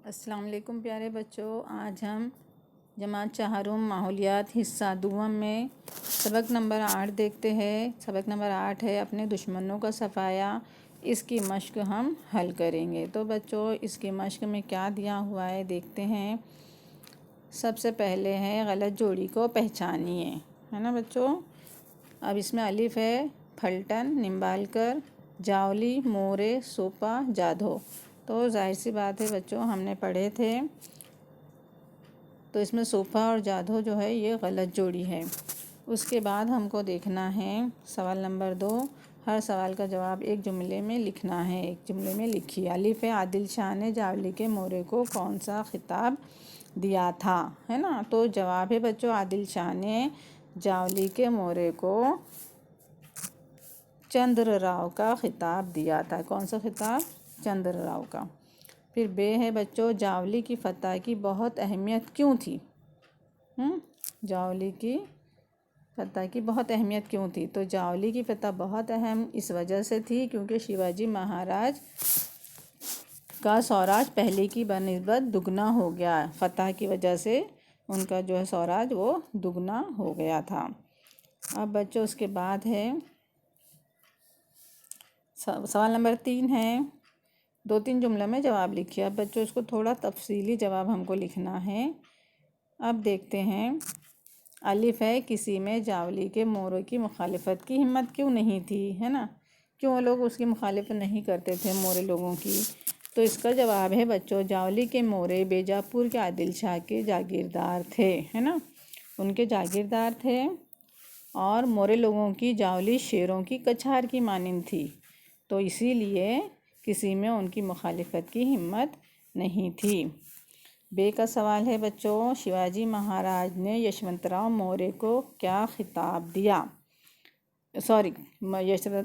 अस्सलाम वालेकुम प्यारे बच्चों। आज हम जमात चाहरुम माहौलियात हिस्सा दुवम में सबक नंबर 8 देखते हैं। सबक नंबर 8 है अपने दुश्मनों का सफाया। इसकी मश्क हम हल करेंगे। तो बच्चों इसकी मश्क में क्या दिया हुआ है देखते हैं। सबसे पहले है गलत जोड़ी को पहचानिए, है ना बच्चों। अब इसमें अलिफ है फल्टन, निम्बालकर, जावली, मोरे, सोपा, जाधो। तो जाहिर सी बात है बच्चों हमने पढ़े थे, तो इसमें सोफ़ा और जाधो जो है ये गलत जोड़ी है। उसके बाद हमको देखना है सवाल नंबर 2। हर सवाल का जवाब एक जुमले में लिखना है। एक जुमले में लिखिए। अलिफ है आदिल शाह ने जावली के मोरे को कौन सा खिताब दिया था, है ना। तो जवाब है बच्चों आदिल शाह ने जावली के मोरे को चंद्र राव का खिताब दिया था। कौन सा खिताब? चंद्र राव का। फिर बे है बच्चों जावली की फ़तह की बहुत अहमियत क्यों थी? जावली की फ़तह की बहुत अहमियत क्यों थी? तो जावली की फ़तह बहुत अहम इस वजह से थी क्योंकि शिवाजी महाराज का स्वराज पहले की बनिस्बत दुगना हो गया। फ़तह की वजह से उनका जो है स्वराज वो दुगना हो गया था। अब बच्चों उसके बाद है सवाल नंबर 3 है 2-3 जुमलों में जवाब लिखिए। अब बच्चों इसको थोड़ा तफसीली जवाब हमको लिखना है। अब देखते हैं। अलिफ है किसी में जावली के मोरे की मुखालिफत की हिम्मत क्यों नहीं थी, है ना। क्यों वो लोग उसकी मुखालिफत नहीं करते थे मोरे लोगों की? तो इसका जवाब है बच्चों जावली के मोरे बीजापुर के आदिल शाह के जागीरदार थे, है ना। उनके जागीरदार थे और मोरे लोगों की जावली शेरों की कछार की मानिंद थी। तो इसीलिए किसी में उनकी मुखालिफत की हिम्मत नहीं थी। बे का सवाल है बच्चों शिवाजी महाराज ने यशवंतराव मौर्य को क्या खिताब दिया?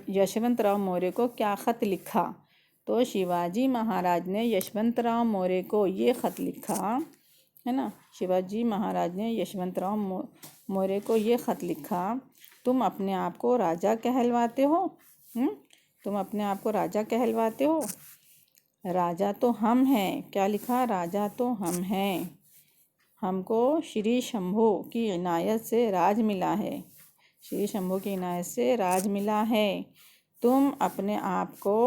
यशवंतराव मौर्य को क्या ख़त लिखा? तो शिवाजी महाराज ने यशवंतराव मौर्य को ये ख़त लिखा, है ना। शिवाजी महाराज ने यशवंतराव मौर्य को ये ख़त लिखा, तुम अपने आप को राजा कहलवाते हो। तुम अपने आप को राजा कहलवाते हो। राजा तो हम हैं। क्या लिखा? राजा तो हम हैं। हमको श्री शंभू की इनायत से राज मिला है। श्री शंभू की इनायत से राज मिला है। तुम अपने आप को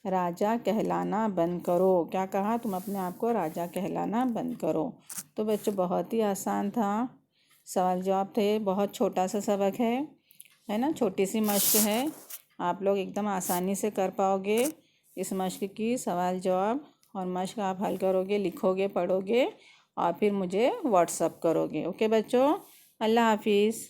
राजा कहलाना बंद करो। क्या कहा? तुम अपने आप को राजा कहलाना बंद करो। तो बच्चों बहुत ही आसान था। सवाल जवाब थे। बहुत छोटा सा सबक है ना। छोटी सी मश्क है। आप लोग एकदम आसानी से कर पाओगे इस मश्क की। सवाल जवाब और मश्क आप हल करोगे, लिखोगे, पढ़ोगे और फिर मुझे व्हाट्सअप करोगे। ओके बच्चों, अल्लाह हाफिज़।